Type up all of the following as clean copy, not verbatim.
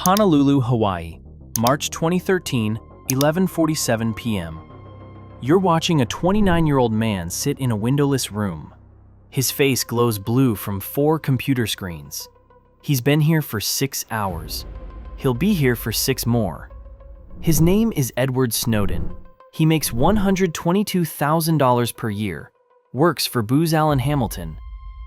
Honolulu, Hawaii, March 2013, 11:47 p.m. You're watching a 29-year-old man sit in a windowless room. His face glows blue from 4 computer screens. He's been here for 6 hours. He'll be here for 6 more. His name is Edward Snowden. He makes $122,000 per year, works for Booz Allen Hamilton,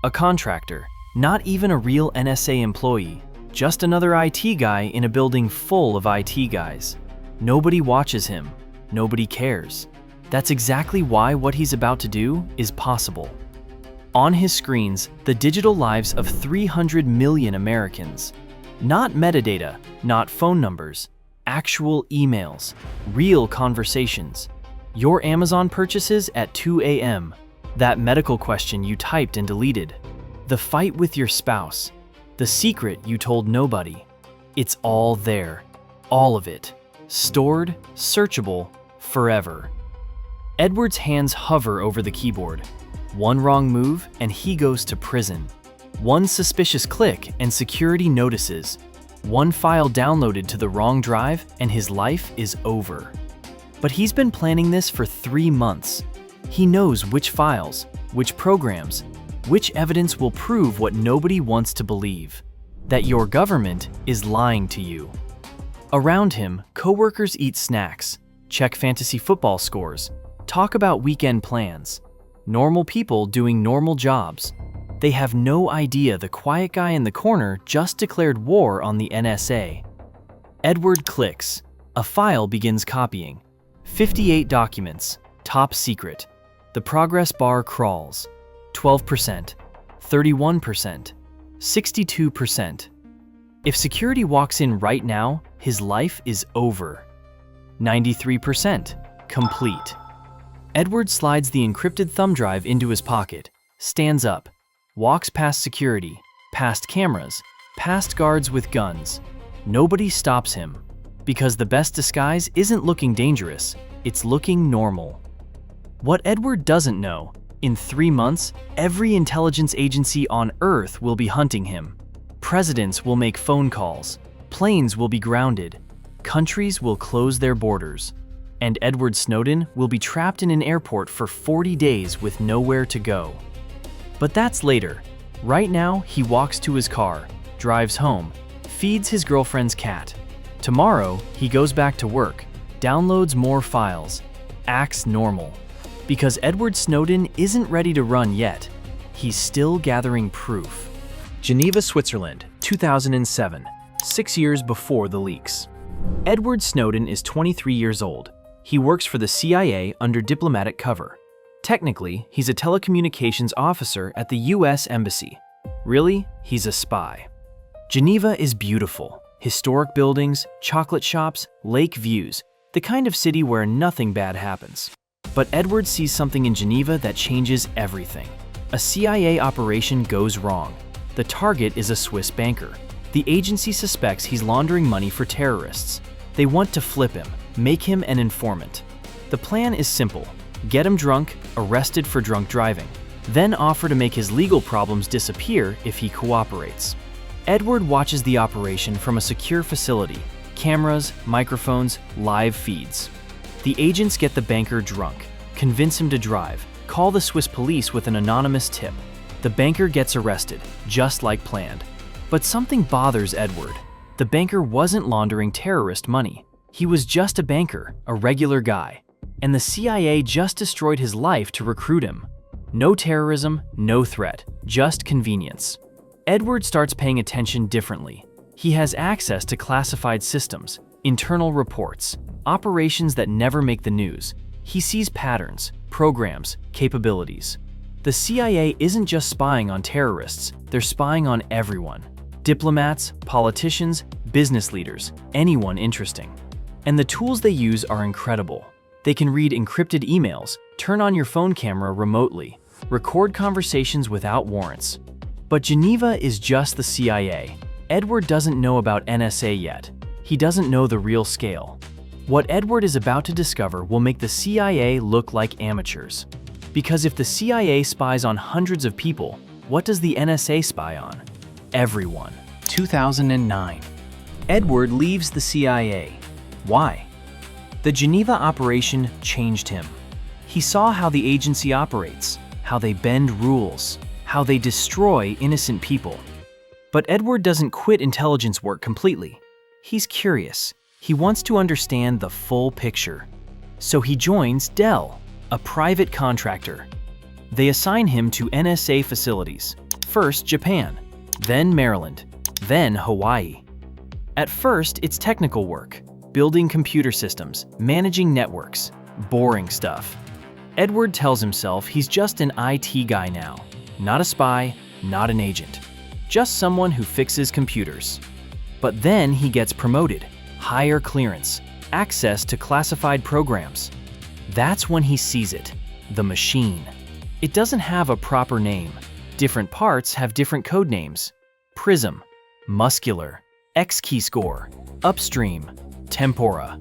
a contractor, not even a real NSA employee, just another IT guy in a building full of IT guys. Nobody watches him. Nobody cares. That's exactly why what he's about to do is possible. On his screens, the digital lives of 300 million Americans. Not metadata, not phone numbers, actual emails, real conversations. Your Amazon purchases at 2 a.m., that medical question you typed and deleted, the fight with your spouse, the secret you told nobody. It's all there, all of it, stored, searchable, forever. Edward's hands hover over the keyboard. One wrong move and he goes to prison. One suspicious click and security notices. One file downloaded to the wrong drive and his life is over. But he's been planning this for 3 months. He knows which files, which programs, which evidence will prove what nobody wants to believe, that your government is lying to you. Around him, coworkers eat snacks, check fantasy football scores, talk about weekend plans. Normal people doing normal jobs. They have no idea the quiet guy in the corner just declared war on the NSA. Edward clicks. A file begins copying. 58 documents, top secret. The progress bar crawls. 12%, 31%, 62%. If security walks in right now, his life is over. 93%, complete. Edward slides the encrypted thumb drive into his pocket, stands up, walks past security, past cameras, past guards with guns. Nobody stops him, because the best disguise isn't looking dangerous, it's looking normal. What Edward doesn't know, in 3 months, every intelligence agency on Earth will be hunting him. Presidents will make phone calls, planes will be grounded, countries will close their borders, and Edward Snowden will be trapped in an airport for 40 days with nowhere to go. But that's later. Right now, he walks to his car, drives home, feeds his girlfriend's cat. Tomorrow, he goes back to work, downloads more files, acts normal. Because Edward Snowden isn't ready to run yet. He's still gathering proof. Geneva, Switzerland, 2007, 6 years before the leaks. Edward Snowden is 23 years old. He works for the CIA under diplomatic cover. Technically, he's a telecommunications officer at the US Embassy. Really, he's a spy. Geneva is beautiful. Historic buildings, chocolate shops, lake views, the kind of city where nothing bad happens. But Edward sees something in Geneva that changes everything. A CIA operation goes wrong. The target is a Swiss banker. The agency suspects he's laundering money for terrorists. They want to flip him, make him an informant. The plan is simple. Get him drunk, arrested for drunk driving, then offer to make his legal problems disappear if he cooperates. Edward watches the operation from a secure facility. Cameras, microphones, live feeds. The agents get the banker drunk, convince him to drive, call the Swiss police with an anonymous tip. The banker gets arrested, just like planned. But something bothers Edward. The banker wasn't laundering terrorist money. He was just a banker, a regular guy. And the CIA just destroyed his life to recruit him. No terrorism, no threat, just convenience. Edward starts paying attention differently. He has access to classified systems, internal reports, operations that never make the news. He sees patterns, programs, capabilities. The CIA isn't just spying on terrorists, they're spying on everyone. Diplomats, politicians, business leaders, anyone interesting. And the tools they use are incredible. They can read encrypted emails, turn on your phone camera remotely, record conversations without warrants. But Geneva is just the CIA. Edward doesn't know about NSA yet. He doesn't know the real scale. What Edward is about to discover will make the CIA look like amateurs. Because if the CIA spies on hundreds of people, what does the NSA spy on? Everyone. 2009. Edward leaves the CIA. Why? The Geneva operation changed him. He saw how the agency operates, how they bend rules, how they destroy innocent people. But Edward doesn't quit intelligence work completely. He's curious. He wants to understand the full picture. So he joins Dell, a private contractor. They assign him to NSA facilities, first Japan, then Maryland, then Hawaii. At first, it's technical work, building computer systems, managing networks, boring stuff. Edward tells himself he's just an IT guy now, not a spy, not an agent, just someone who fixes computers. But then he gets promoted, higher clearance, access to classified programs. That's when he sees it, the machine. It doesn't have a proper name. Different parts have different code names. Prism, muscular, X-key score, upstream, tempora.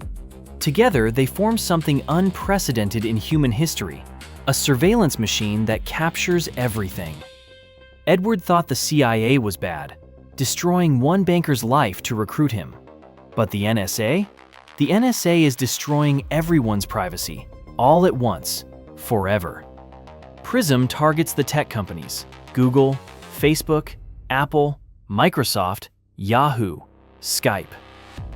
Together, they form something unprecedented in human history, a surveillance machine that captures everything. Edward thought the CIA was bad, destroying one banker's life to recruit him. But the NSA? The NSA is destroying everyone's privacy, all at once, forever. Prism targets the tech companies, Google, Facebook, Apple, Microsoft, Yahoo, Skype.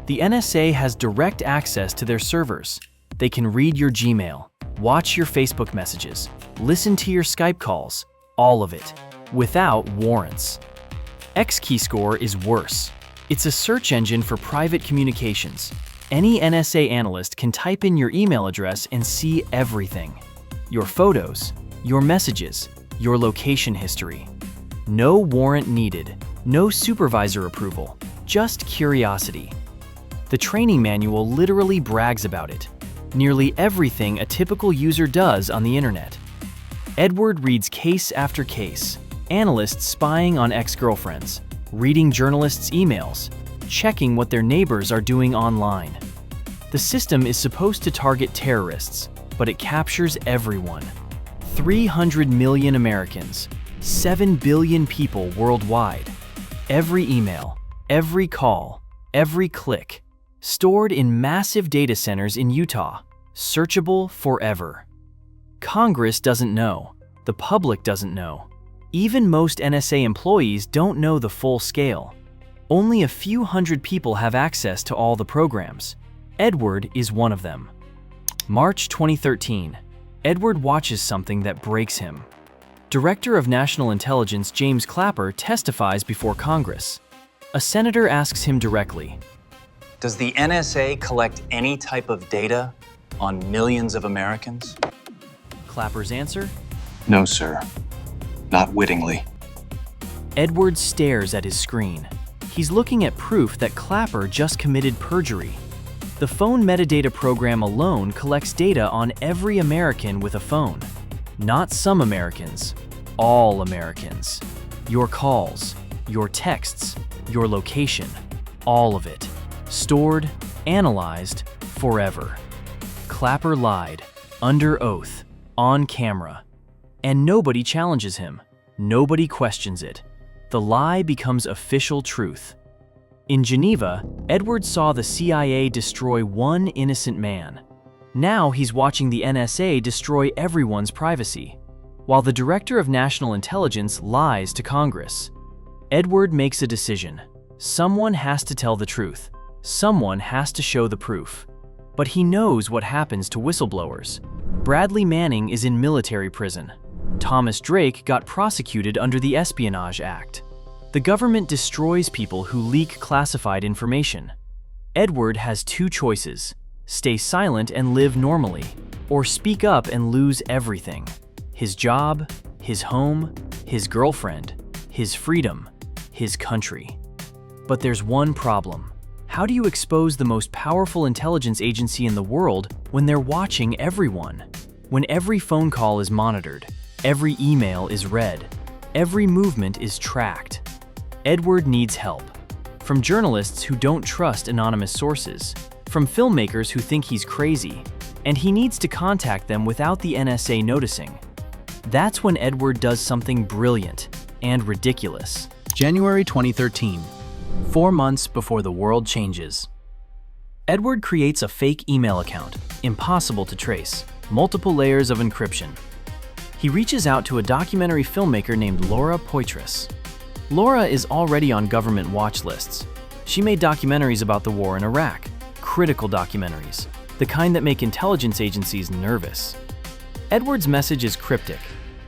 The NSA has direct access to their servers. They can read your Gmail, watch your Facebook messages, listen to your Skype calls, all of it, without warrants. X-key score is worse. It's a search engine for private communications. Any NSA analyst can type in your email address and see everything. Your photos, your messages, your location history. No warrant needed, no supervisor approval, just curiosity. The training manual literally brags about it. Nearly everything a typical user does on the internet. Edward reads case after case, analysts spying on ex-girlfriends, reading journalists' emails, checking what their neighbors are doing online. The system is supposed to target terrorists, but it captures everyone. 300 million Americans, 7 billion people worldwide. Every email, every call, every click, stored in massive data centers in Utah, searchable forever. Congress doesn't know. The public doesn't know. Even most NSA employees don't know the full scale. Only a few hundred people have access to all the programs. Edward is one of them. March 2013. Edward watches something that breaks him. Director of National Intelligence James Clapper testifies before Congress. A senator asks him directly, "Does the NSA collect any type of data on millions of Americans?" Clapper's answer? No, sir. Not wittingly. Edward stares at his screen. He's looking at proof that Clapper just committed perjury. The phone metadata program alone collects data on every American with a phone. Not some Americans, all Americans. Your calls, your texts, your location, all of it. Stored, analyzed, forever. Clapper lied, under oath, on camera. And nobody challenges him. Nobody questions it. The lie becomes official truth. In Geneva, Edward saw the CIA destroy one innocent man. Now he's watching the NSA destroy everyone's privacy, while the Director of National Intelligence lies to Congress. Edward makes a decision. Someone has to tell the truth. Someone has to show the proof. But he knows what happens to whistleblowers. Bradley Manning is in military prison. Thomas Drake got prosecuted under the Espionage Act. The government destroys people who leak classified information. Edward has two choices: stay silent and live normally, or speak up and lose everything. His job, his home, his girlfriend, his freedom, his country. But there's one problem. How do you expose the most powerful intelligence agency in the world when they're watching everyone? When every phone call is monitored, every email is read, every movement is tracked. Edward needs help. From journalists who don't trust anonymous sources, from filmmakers who think he's crazy, and he needs to contact them without the NSA noticing. That's when Edward does something brilliant and ridiculous. January 2013. 4 months before the world changes. Edward creates a fake email account, impossible to trace, multiple layers of encryption. He reaches out to a documentary filmmaker named Laura Poitras. Laura is already on government watch lists. She made documentaries about the war in Iraq, critical documentaries, the kind that make intelligence agencies nervous. Edward's message is cryptic,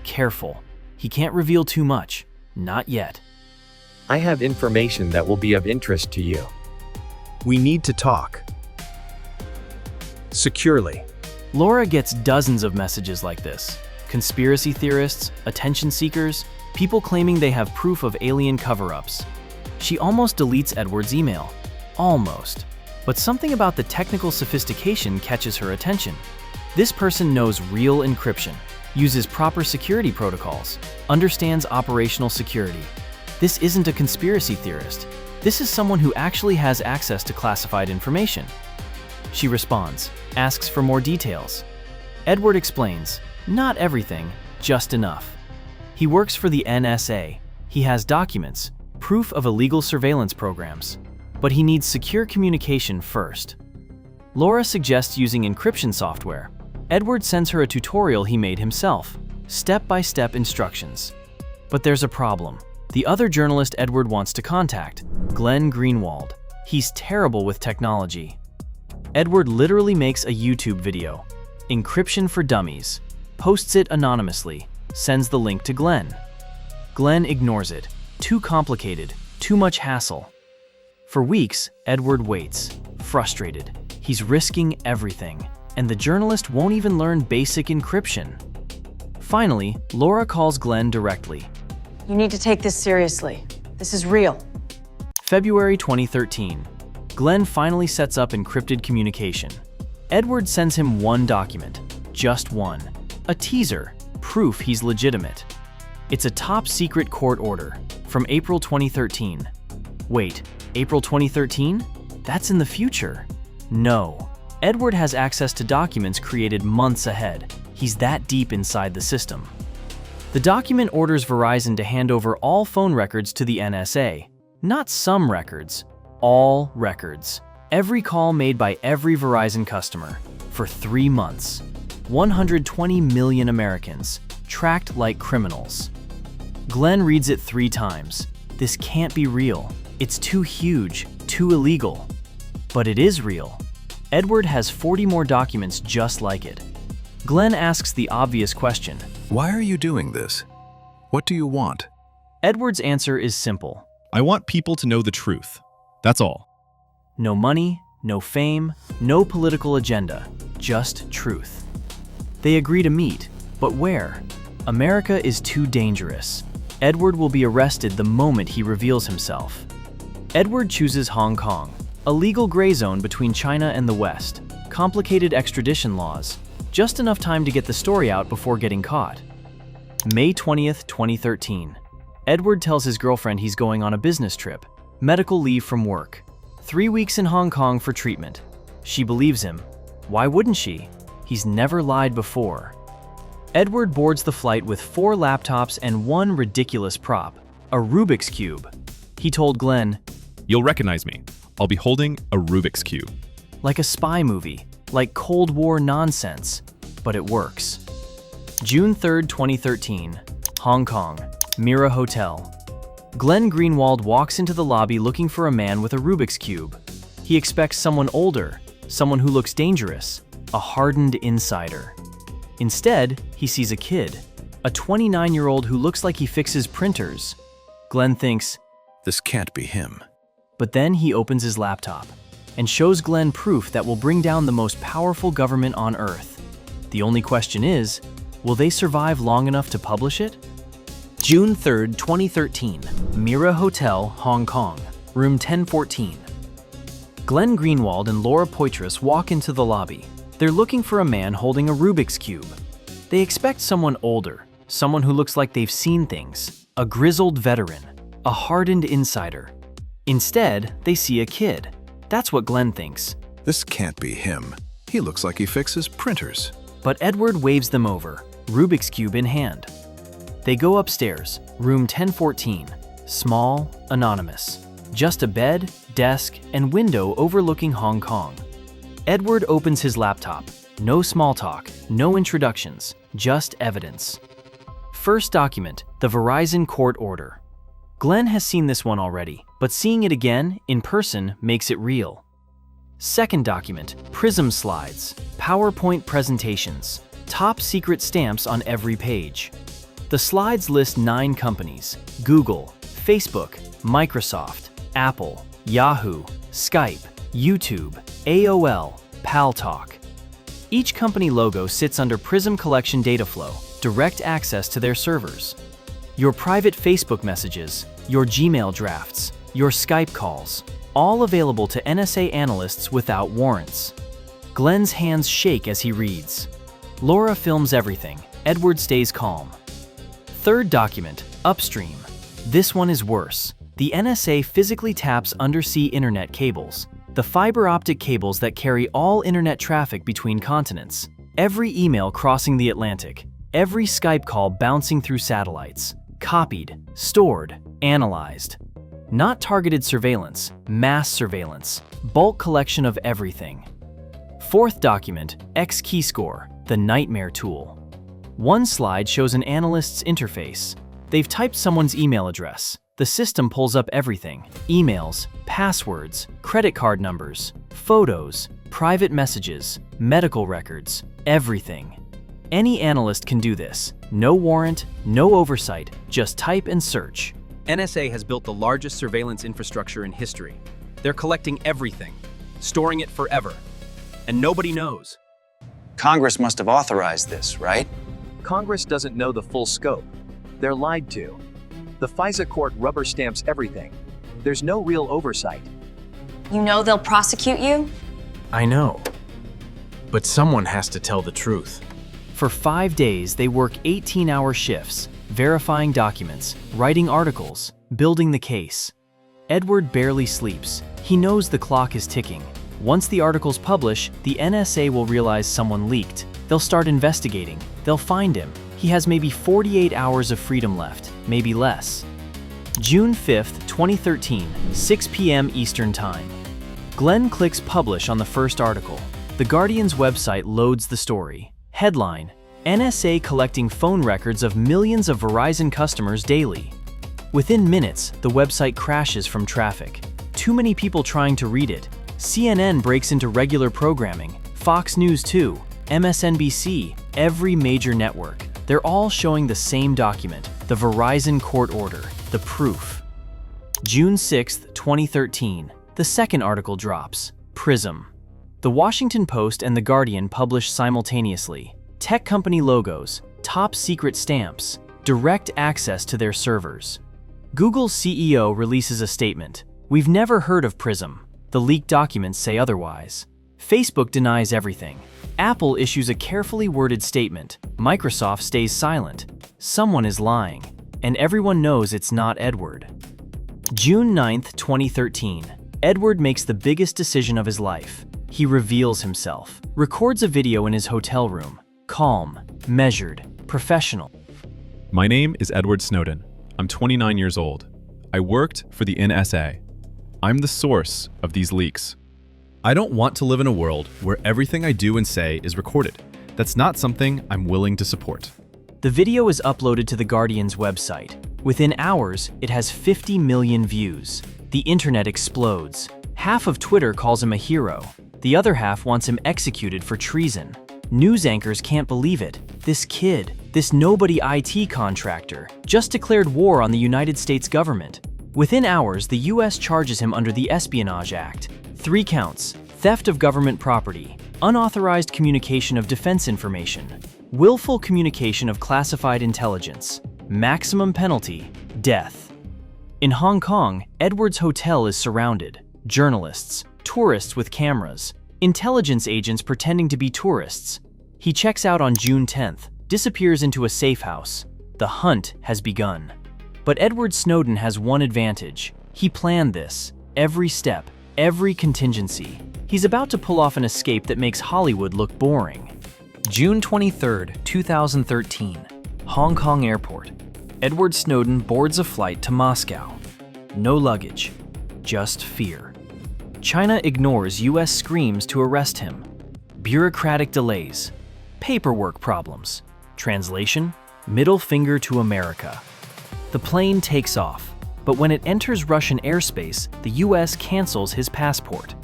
careful. He can't reveal too much, not yet. I have information that will be of interest to you. We need to talk. Securely. Laura gets dozens of messages like this. Conspiracy theorists, attention seekers, people claiming they have proof of alien cover-ups. She almost deletes Edward's email. Almost. But something about the technical sophistication catches her attention. This person knows real encryption, uses proper security protocols, understands operational security. This isn't a conspiracy theorist. This is someone who actually has access to classified information. She responds, asks for more details. Edward explains, not everything, just enough. He works for the NSA. He has documents, proof of illegal surveillance programs. But he needs secure communication first. Laura suggests using encryption software. Edward sends her a tutorial he made himself, step-by-step instructions. But there's a problem. The other journalist Edward wants to contact, Glenn Greenwald. He's terrible with technology. Edward literally makes a YouTube video, Encryption for Dummies, posts it anonymously, sends the link to Glenn. Glenn ignores it. Too complicated, too much hassle. For weeks, Edward waits, frustrated. He's risking everything, and the journalist won't even learn basic encryption. Finally, Laura calls Glenn directly. You need to take this seriously. This is real. February 2013. Glenn finally sets up encrypted communication. Edward sends him one document, just one. A teaser, proof he's legitimate. It's a top-secret court order from April 2013. Wait, April 2013? That's in the future. No. Edward has access to documents created months ahead. He's that deep inside the system. The document orders Verizon to hand over all phone records to the NSA. Not some records, all records. Every call made by every Verizon customer for 3 months. 120 million Americans, tracked like criminals. Glenn reads it 3 times. This can't be real. It's too huge, too illegal. But it is real. Edward has 40 more documents just like it. Glenn asks the obvious question. Why are you doing this? What do you want? Edward's answer is simple. I want people to know the truth. That's all. No money, no fame, no political agenda, just truth. They agree to meet, but where? America is too dangerous. Edward will be arrested the moment he reveals himself. Edward chooses Hong Kong, a legal gray zone between China and the West, complicated extradition laws, just enough time to get the story out before getting caught. May 20th, 2013. Edward tells his girlfriend he's going on a business trip, medical leave from work. 3 weeks in Hong Kong for treatment. She believes him. Why wouldn't she? He's never lied before. Edward boards the flight with 4 laptops and one ridiculous prop, a Rubik's Cube. He told Glenn, You'll recognize me. I'll be holding a Rubik's Cube. like a spy movie, like Cold War nonsense, but it works. June 3rd, 2013, Hong Kong, Mira Hotel. Glenn Greenwald walks into the lobby looking for a man with a Rubik's Cube. He expects someone older, someone who looks dangerous, a hardened insider. Instead, he sees a kid, a 29-year-old who looks like he fixes printers. Glenn thinks, This can't be him. but then he opens his laptop and shows Glenn proof that will bring down the most powerful government on Earth. The only question is, will they survive long enough to publish it? June 3rd, 2013, Mira Hotel, Hong Kong, room 1014. Glenn Greenwald and Laura Poitras walk into the lobby. They're looking for a man holding a Rubik's Cube. They expect someone older, someone who looks like they've seen things, a grizzled veteran, a hardened insider. Instead, they see a kid. That's what Glenn thinks. This can't be him. He looks like he fixes printers. But Edward waves them over, Rubik's Cube in hand. They go upstairs, room 1014, small, anonymous. Just a bed, desk, and window overlooking Hong Kong. Edward opens his laptop. No small talk, no introductions, just evidence. First document, the Verizon court order. Glenn has seen this one already, but seeing it again, in person, makes it real. Second document, Prism slides, PowerPoint presentations, top secret stamps on every page. The slides list 9 companies: Google, Facebook, Microsoft, Apple, Yahoo, Skype, YouTube, AOL, PalTalk. Each company logo sits under Prism Collection data flow, direct access to their servers. Your private Facebook messages, your Gmail drafts, your Skype calls, all available to NSA analysts without warrants. Glenn's hands shake as he reads. Laura films everything. Edward stays calm. Third document, Upstream. This one is worse. The NSA physically taps undersea internet cables, the fiber optic cables that carry all internet traffic between continents. Every email crossing the Atlantic, every Skype call bouncing through satellites, copied, stored, analyzed. Not targeted surveillance, mass surveillance, bulk collection of everything. Fourth document, X-Keyscore, the nightmare tool. One slide shows an analyst's interface. They've typed someone's email address. The system pulls up everything: emails, passwords, credit card numbers, photos, private messages, medical records, everything. Any analyst can do this. No warrant, no oversight, just type and search. NSA has built the largest surveillance infrastructure in history. They're collecting everything, storing it forever, and nobody knows. Congress must have authorized this, right? Congress doesn't know the full scope. They're lied to. The FISA court rubber stamps everything. There's no real oversight. You know they'll prosecute you? I know. But someone has to tell the truth. For 5 days, they work 18-hour shifts, verifying documents, writing articles, building the case. Edward barely sleeps. He knows the clock is ticking. Once the articles publish, the NSA will realize someone leaked. They'll start investigating. They'll find him. He has maybe 48 hours of freedom left, maybe less. June 5th, 2013, 6 p.m. Eastern Time. Glenn clicks publish on the first article. The Guardian's website loads the story. Headline: NSA collecting phone records of millions of Verizon customers daily. Within minutes, the website crashes from traffic. Too many people trying to read it. CNN breaks into regular programming, Fox News 2, MSNBC, every major network. They're all showing the same document, the Verizon court order, the proof. June 6th, 2013, the second article drops, Prism. The Washington Post and The Guardian publish simultaneously. Tech company logos, top secret stamps, direct access to their servers. Google's CEO releases a statement. We've never heard of Prism. The leaked documents say otherwise. Facebook denies everything. Apple issues a carefully worded statement. Microsoft stays silent. Someone is lying. And everyone knows it's not Edward. June 9th, 2013. Edward makes the biggest decision of his life. He reveals himself. Records a video in his hotel room. Calm, measured, professional. My name is Edward Snowden. I'm 29 years old. I worked for the NSA. I'm the source of these leaks. I don't want to live in a world where everything I do and say is recorded. That's not something I'm willing to support. The video is uploaded to The Guardian's website. Within hours, it has 50 million views. The internet explodes. Half of Twitter calls him a hero. The other half wants him executed for treason. News anchors can't believe it. This kid, this nobody IT contractor, just declared war on the United States government. Within hours, the US charges him under the Espionage Act. 3 counts: theft of government property, unauthorized communication of defense information, willful communication of classified intelligence. Maximum penalty: death. In Hong Kong, Edward's hotel is surrounded. Journalists, tourists with cameras, intelligence agents pretending to be tourists. He checks out on June 10th, disappears into a safe house. The hunt has begun. But Edward Snowden has one advantage. He planned this. Every step, every contingency. He's about to pull off an escape that makes Hollywood look boring. June 23rd, 2013, Hong Kong Airport. Edward Snowden boards a flight to Moscow. No luggage. just fear. China ignores US screams to arrest him. Bureaucratic delays, paperwork problems, translation, middle finger to America. The plane takes off, but when it enters Russian airspace, the US cancels his passport.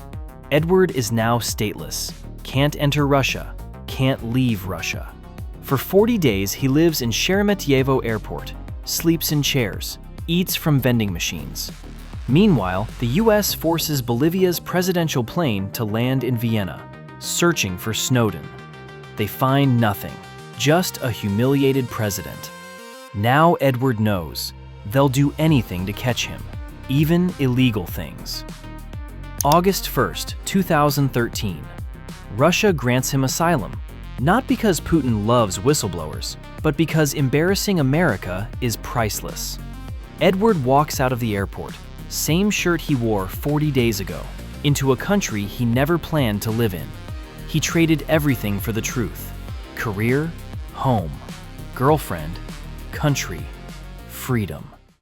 Edward is now stateless, can't enter Russia, can't leave Russia. For 40 days, he lives in Sheremetyevo Airport, sleeps in chairs, eats from vending machines. Meanwhile, the US forces Bolivia's presidential plane to land in Vienna, searching for Snowden. They find nothing, just a humiliated president. Now Edward knows they'll do anything to catch him, even illegal things. August 1st, 2013. Russia grants him asylum, not because Putin loves whistleblowers, but because embarrassing America is priceless. Edward walks out of the airport, same shirt he wore 40 days ago, into a country he never planned to live in. He traded everything for the truth: career, home, girlfriend, country, freedom.